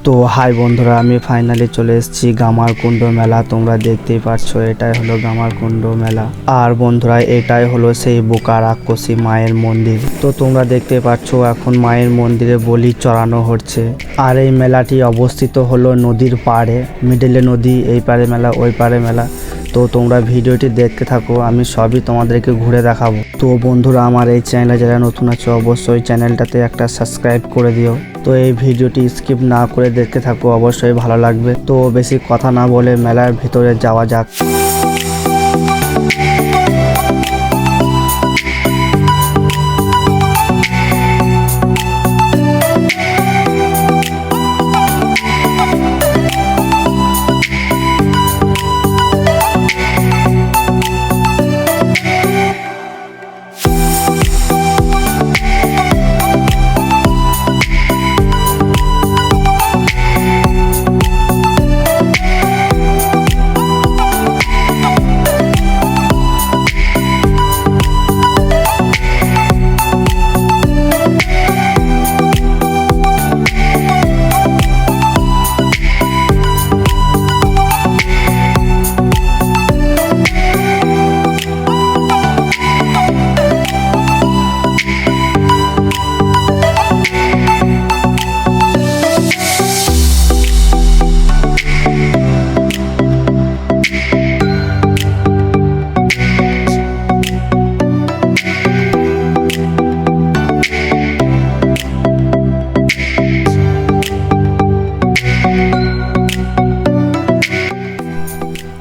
তো হাই বন্ধুরা, আমি ফাইনালি চলে এসেছি গামারকুণ্ড মেলা। তোমরা দেখতেই পাচ্ছ, এটাই হলো গামারকুণ্ড মেলা। আর বন্ধুরা, এটাই হলো সেই বোকা রাক্ষসী মায়ের মন্দির। তো তোমরা দেখতে পাচ্ছ এখন মায়ের মন্দিরে বলি চড়ানো হচ্ছে। আর এই মেলাটি অবস্থিত হলো নদীর পাড়ে, মিডলে নদী, এই পারে মেলা ওই পারে মেলা। তো তোমরা ভিডিওটি দেখতে থাকো, আমি সবই তোমাদেরকে ঘুরে দেখাবো। তো বন্ধুরা, আমার এই চ্যানেলে যারা নতুন আছে অবশ্যই চ্যানেলটাতে একটা সাবস্ক্রাইব করে দিও। তো এই ভিডিওটি স্কিপ না করে দেখতে থাকো, অবশ্যই ভালো লাগবে। তো বেশি কথা না বলে মেলার ভিতরে যাওয়া যাক।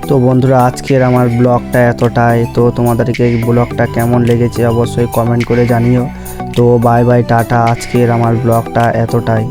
তো বন্ধুরা, আজকের আমার ব্লগটা এতটাই। তো তোমাদেরকে এই ব্লগটা কেমন লেগেছে অবশ্যই কমেন্ট করে জানিও। তো বাই বাই, টাটা। আজকের আমার ব্লগটা এতটাই।